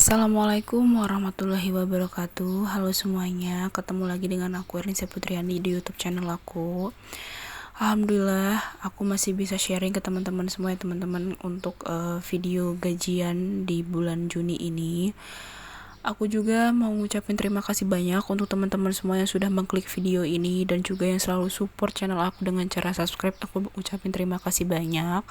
Assalamualaikum warahmatullahi wabarakatuh. Halo semuanya, ketemu lagi dengan aku Ernisa Putriani di YouTube channel aku. Alhamdulillah, aku masih bisa sharing ke teman-teman semua ya teman-teman untuk video gajian di bulan Juni ini. Aku juga mau ngucapin terima kasih banyak untuk teman-teman semua yang sudah mengklik video ini dan juga yang selalu support channel aku dengan cara subscribe. Aku ucapin terima kasih banyak.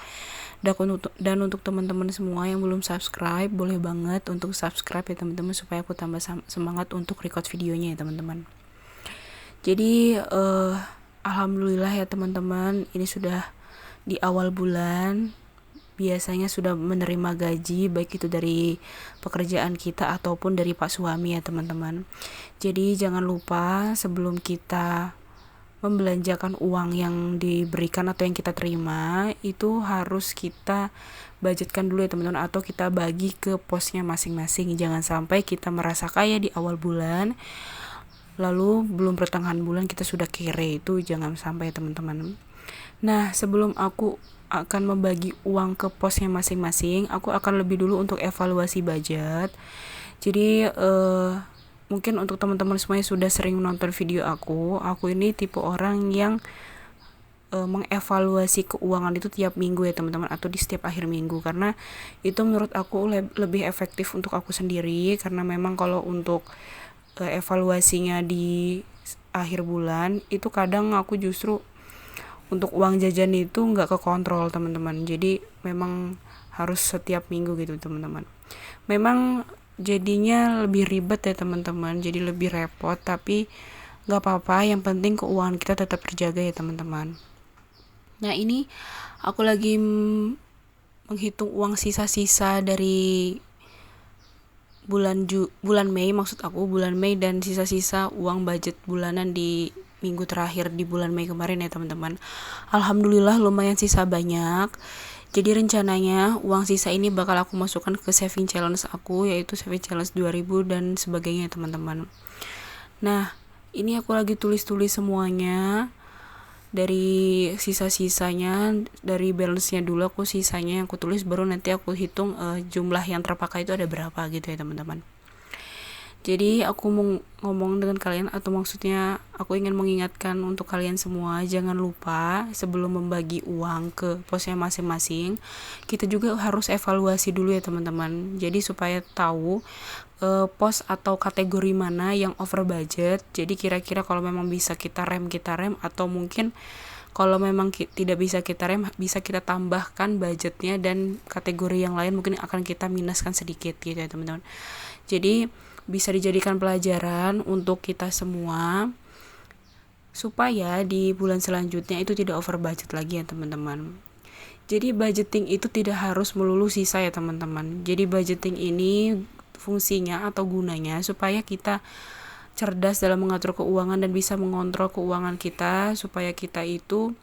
Dan untuk teman-teman semua yang belum subscribe, boleh banget untuk subscribe ya teman-teman supaya aku tambah semangat untuk record videonya ya teman-teman. Jadi alhamdulillah ya teman-teman, ini sudah di awal bulan. Biasanya sudah menerima gaji, baik itu dari pekerjaan kita ataupun dari Pak Suami ya teman-teman. Jadi jangan lupa sebelum kita membelanjakan uang yang diberikan atau yang kita terima, itu harus kita budgetkan dulu ya teman-teman, atau kita bagi ke posnya masing-masing. Jangan sampai kita merasa kaya di awal bulan, lalu belum pertengahan bulan kita sudah kere, itu jangan sampai ya teman-teman. Nah, sebelum aku akan membagi uang ke posnya masing-masing, aku akan lebih dulu untuk evaluasi budget. Jadi mungkin untuk teman-teman semuanya sudah sering menonton video aku ini tipe orang yang mengevaluasi keuangan itu tiap minggu ya teman-teman, atau di setiap akhir minggu, karena itu menurut aku lebih efektif untuk aku sendiri. Karena memang kalau untuk evaluasinya di akhir bulan itu kadang aku justru untuk uang jajan itu nggak kekontrol teman-teman. Jadi memang harus setiap minggu gitu teman-teman. Memang jadinya lebih ribet ya teman-teman, jadi lebih repot, tapi nggak apa-apa, yang penting keuangan kita tetap terjaga ya teman-teman. Nah, ini aku lagi menghitung uang sisa-sisa dari bulan Mei, maksud aku bulan Mei, dan sisa-sisa uang budget bulanan di minggu terakhir di bulan Mei kemarin ya teman-teman. Alhamdulillah lumayan sisa banyak. Jadi rencananya uang sisa ini bakal aku masukkan ke saving challenge aku, yaitu saving challenge 2000 dan sebagainya ya teman-teman. Nah, ini aku lagi tulis-tulis semuanya. Dari sisa-sisanya, dari balance-nya dulu aku sisanya yang aku tulis, baru nanti aku hitung jumlah yang terpakai itu ada berapa gitu ya teman-teman. Jadi aku mau ngomong dengan kalian, atau maksudnya aku ingin mengingatkan untuk kalian semua, jangan lupa sebelum membagi uang ke posnya masing-masing, kita juga harus evaluasi dulu ya teman-teman. Jadi supaya tahu pos atau kategori mana yang over budget. Jadi kira-kira kalau memang bisa kita rem, atau mungkin kalau memang tidak bisa kita rem, bisa kita tambahkan budgetnya, dan kategori yang lain mungkin akan kita minuskan sedikit gitu ya teman-teman. Jadi bisa dijadikan pelajaran untuk kita semua supaya di bulan selanjutnya itu tidak over budget lagi ya teman-teman. Jadi budgeting itu tidak harus melulu sisa ya teman-teman. Jadi budgeting ini fungsinya atau gunanya supaya kita cerdas dalam mengatur keuangan dan bisa mengontrol keuangan kita, supaya kita itu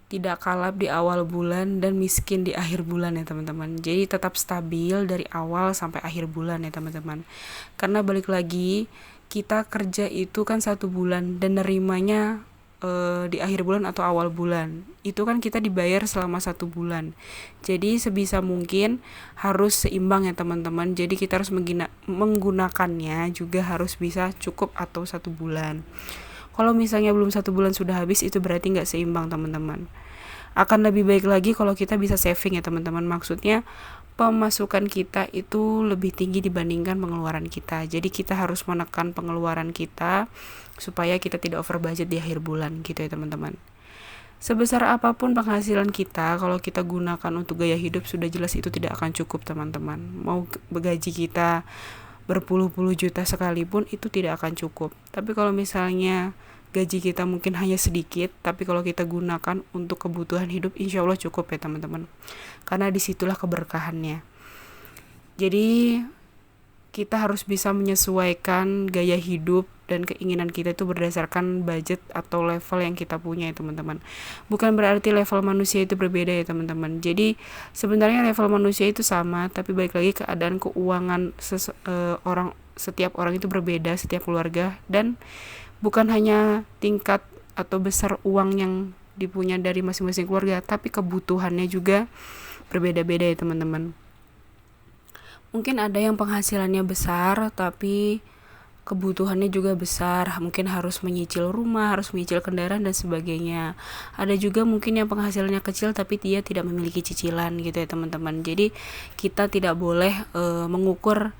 tidak kalap di awal bulan dan miskin di akhir bulan ya teman-teman. Jadi tetap stabil dari awal sampai akhir bulan ya teman-teman. Karena balik lagi, kita kerja itu kan 1 bulan dan nerimanya di akhir bulan atau awal bulan. Itu kan kita dibayar selama 1 bulan. Jadi sebisa mungkin harus seimbang ya teman-teman. Jadi kita harus menggunakannya juga harus bisa cukup atau 1 bulan. Kalau misalnya belum 1 bulan sudah habis, itu berarti nggak seimbang teman-teman. Akan lebih baik lagi kalau kita bisa saving ya teman-teman. Maksudnya pemasukan kita itu lebih tinggi dibandingkan pengeluaran kita. Jadi kita harus menekan pengeluaran kita supaya kita tidak over budget di akhir bulan gitu ya teman-teman. Sebesar apapun penghasilan kita, kalau kita gunakan untuk gaya hidup, sudah jelas itu tidak akan cukup teman-teman. Mau gaji kita berpuluh-puluh juta sekalipun itu tidak akan cukup. Tapi kalau misalnya gaji kita mungkin hanya sedikit, tapi kalau kita gunakan untuk kebutuhan hidup, insya Allah cukup ya teman-teman. Karena disitulah keberkahannya. Jadi kita harus bisa menyesuaikan gaya hidup dan keinginan kita itu berdasarkan budget atau level yang kita punya ya teman-teman. Bukan berarti level manusia itu berbeda ya teman-teman. Jadi sebenarnya level manusia itu sama, tapi balik lagi keadaan keuangan setiap orang itu berbeda, setiap keluarga, dan bukan hanya tingkat atau besar uang yang dipunya dari masing-masing keluarga, tapi kebutuhannya juga berbeda-beda ya teman-teman. Mungkin ada yang penghasilannya besar tapi kebutuhannya juga besar, mungkin harus menyicil rumah, harus menyicil kendaraan dan sebagainya. Ada juga mungkin yang penghasilannya kecil tapi dia tidak memiliki cicilan gitu ya teman-teman. Jadi kita tidak boleh mengukur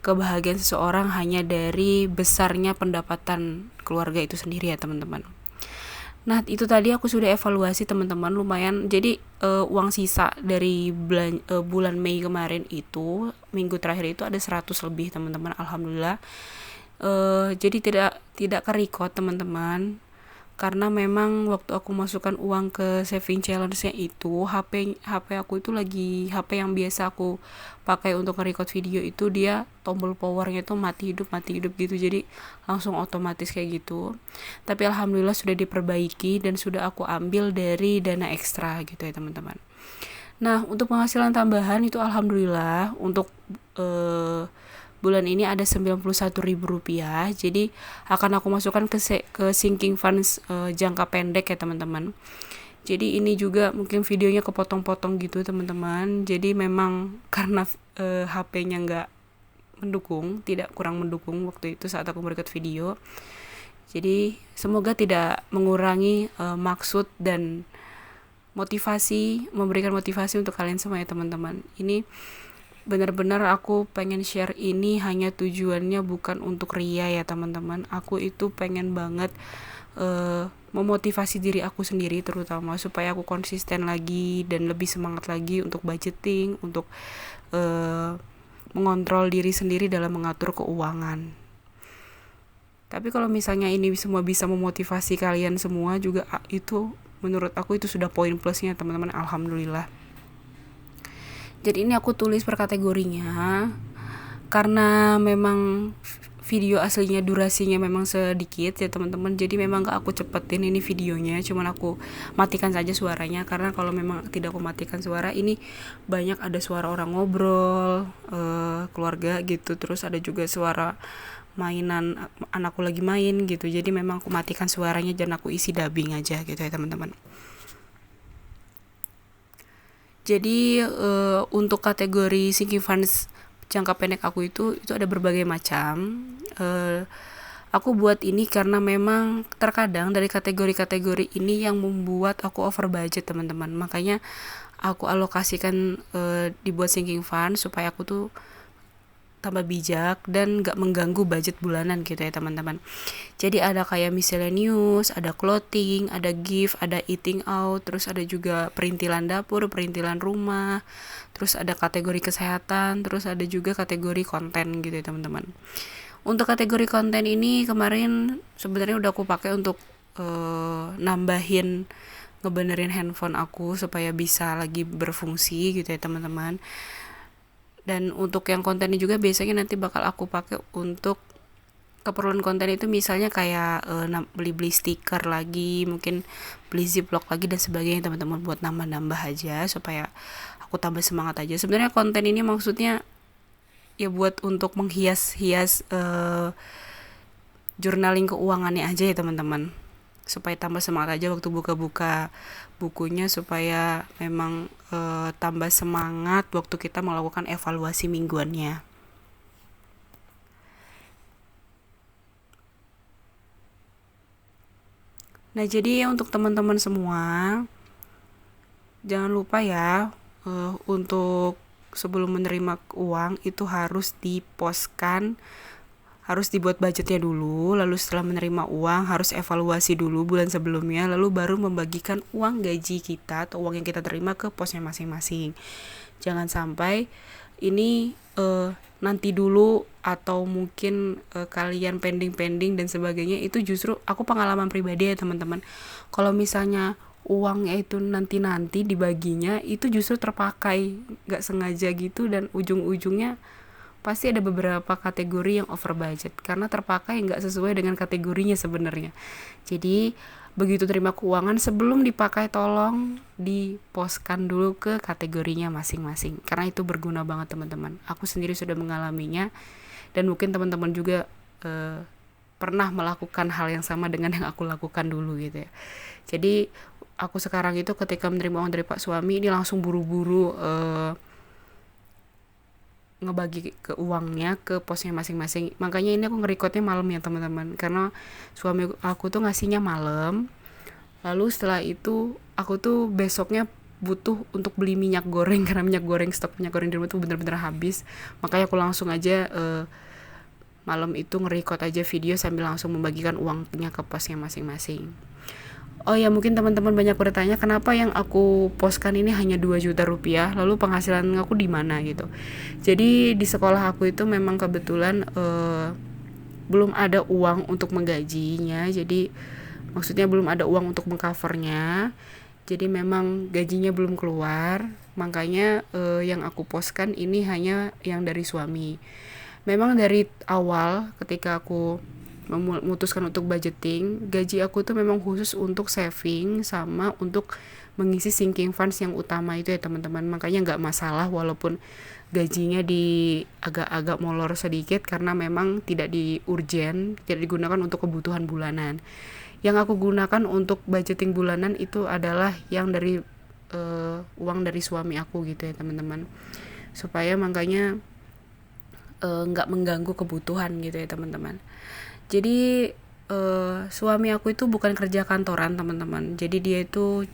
kebahagiaan seseorang hanya dari besarnya pendapatan keluarga itu sendiri ya teman-teman. Nah itu tadi aku sudah evaluasi teman-teman, lumayan. Jadi uang sisa dari bulan Mei kemarin itu, minggu terakhir itu ada 100 lebih teman-teman, alhamdulillah. Jadi tidak ke-record teman-teman, karena memang waktu aku masukkan uang ke saving challenge-nya itu, HP aku itu lagi HP yang biasa aku pakai untuk nge-record video itu, dia tombol powernya itu mati hidup gitu, jadi langsung otomatis kayak gitu. Tapi alhamdulillah sudah diperbaiki dan sudah aku ambil dari dana ekstra gitu ya teman-teman. Nah untuk penghasilan tambahan itu alhamdulillah untuk bulan ini ada Rp91.000, jadi akan aku masukkan ke sinking funds jangka pendek ya teman-teman. Jadi ini juga mungkin videonya kepotong-potong gitu teman-teman, jadi memang karena HP-nya nggak mendukung, tidak kurang mendukung waktu itu saat aku merekod video. Jadi semoga tidak mengurangi maksud dan memberikan motivasi untuk kalian semua ya teman-teman. Ini benar-benar aku pengen share ini hanya tujuannya bukan untuk ria ya teman-teman. Aku itu pengen banget memotivasi diri aku sendiri terutama, supaya aku konsisten lagi dan lebih semangat lagi untuk budgeting, untuk mengontrol diri sendiri dalam mengatur keuangan. Tapi kalau misalnya ini semua bisa memotivasi kalian semua juga, itu menurut aku itu sudah poin plusnya teman-teman, alhamdulillah. Jadi ini aku tulis per kategorinya karena memang video aslinya durasinya memang sedikit ya teman-teman, jadi memang gak aku cepetin ini videonya, cuman aku matikan saja suaranya, karena kalau memang tidak aku matikan suara ini banyak ada suara orang ngobrol, keluarga gitu, terus ada juga suara mainan anakku lagi main gitu, jadi memang aku matikan suaranya dan aku isi dubbing aja gitu ya teman-teman. Jadi untuk kategori sinking funds jangka pendek aku itu ada berbagai macam. Aku buat ini karena memang terkadang dari kategori-kategori ini yang membuat aku over budget teman-teman. Makanya aku alokasikan dibuat sinking fund supaya aku tuh tambah bijak dan gak mengganggu budget bulanan gitu ya teman-teman. Jadi ada kayak miscellaneous, ada clothing, ada gift, ada eating out, terus ada juga perintilan dapur, perintilan rumah, terus ada kategori kesehatan, terus ada juga kategori konten gitu ya teman-teman. Untuk kategori konten ini kemarin sebenarnya udah aku pakai untuk nambahin, ngebenerin handphone aku supaya bisa lagi berfungsi gitu ya teman-teman. Dan untuk yang kontennya juga biasanya nanti bakal aku pakai untuk keperluan konten itu, misalnya kayak beli stiker lagi, mungkin beli ziplock lagi dan sebagainya teman-teman, buat nambah-nambah aja supaya aku tambah semangat aja. Sebenarnya konten ini maksudnya ya buat untuk menghias-hias journaling keuangannya aja ya teman-teman, supaya tambah semangat aja waktu buka-buka bukunya, supaya memang tambah semangat waktu kita melakukan evaluasi mingguannya. Nah jadi ya untuk teman-teman semua, jangan lupa ya untuk sebelum menerima uang itu harus diposkan, harus dibuat budgetnya dulu, lalu setelah menerima uang harus evaluasi dulu bulan sebelumnya, lalu baru membagikan uang gaji kita atau uang yang kita terima ke posnya masing-masing. Jangan sampai ini nanti dulu atau mungkin kalian pending dan sebagainya. Itu justru aku pengalaman pribadi ya teman-teman, kalau misalnya uangnya itu nanti dibaginya itu justru terpakai gak sengaja gitu, dan ujung-ujungnya pasti ada beberapa kategori yang over budget karena terpakai nggak sesuai dengan kategorinya sebenarnya. Jadi begitu terima keuangan, sebelum dipakai tolong diposkan dulu ke kategorinya masing-masing, karena itu berguna banget teman-teman. Aku sendiri sudah mengalaminya dan mungkin teman-teman juga pernah melakukan hal yang sama dengan yang aku lakukan dulu gitu ya. Jadi aku sekarang itu ketika menerima uang dari Pak suami ini langsung buru-buru ngebagi ke uangnya ke posnya masing-masing. Makanya ini aku nge-recordnya malam ya teman-teman, karena suami aku tuh ngasihnya malam. Lalu setelah itu aku tuh besoknya butuh untuk beli minyak goreng karena stok minyak goreng di rumah tuh bener-bener habis. Makanya aku langsung aja malam itu nge-record aja video sambil langsung membagikan uangnya ke posnya masing-masing. Oh ya, mungkin teman-teman banyak bertanya kenapa yang aku postkan ini hanya 2 juta rupiah, lalu penghasilan aku di mana gitu. Jadi di sekolah aku itu memang kebetulan belum ada uang untuk menggajinya, jadi maksudnya belum ada uang untuk mengcovernya. Jadi memang gajinya belum keluar, makanya yang aku postkan ini hanya yang dari suami. Memang dari awal ketika aku memutuskan untuk budgeting, gaji aku tuh memang khusus untuk saving sama untuk mengisi sinking funds yang utama itu ya teman-teman. Makanya nggak masalah walaupun gajinya di agak-agak molor sedikit karena memang tidak diurgen, tidak digunakan untuk kebutuhan bulanan. Yang aku gunakan untuk budgeting bulanan itu adalah yang dari uang dari suami aku gitu ya teman-teman. Supaya makanya nggak mengganggu kebutuhan gitu ya teman-teman. Jadi suami aku itu bukan kerja kantoran teman-teman. Jadi dia itu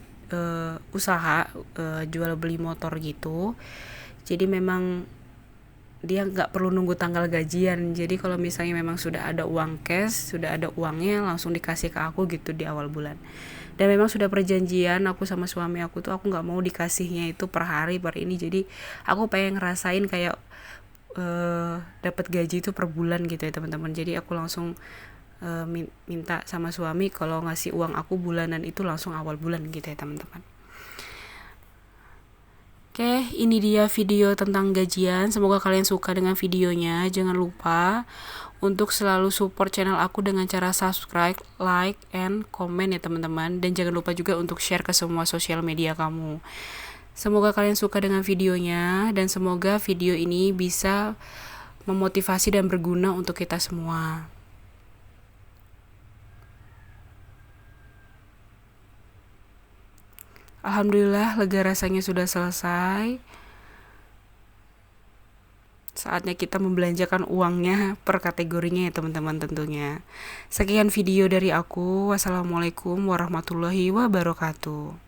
usaha jual beli motor gitu. Jadi memang dia nggak perlu nunggu tanggal gajian. Jadi kalau misalnya memang sudah ada uang cash, sudah ada uangnya langsung dikasih ke aku gitu di awal bulan. Dan memang sudah perjanjian aku sama suami aku tuh aku nggak mau dikasihnya itu per hari per ini. Jadi aku pengen ngerasain kayak dapat gaji itu per bulan gitu ya teman-teman. Jadi aku langsung minta sama suami kalau ngasih uang aku bulanan itu langsung awal bulan gitu ya teman-teman. Oke, ini dia video tentang gajian. Semoga kalian suka dengan videonya. Jangan lupa untuk selalu support channel aku dengan cara subscribe, like, and comment ya teman-teman. Dan jangan lupa juga untuk share ke semua sosial media kamu. Semoga kalian suka dengan videonya dan semoga video ini bisa memotivasi dan berguna untuk kita semua. Alhamdulillah lega rasanya sudah selesai. Saatnya kita membelanjakan uangnya per kategorinya ya teman-teman tentunya. Sekian video dari aku. Wassalamualaikum warahmatullahi wabarakatuh.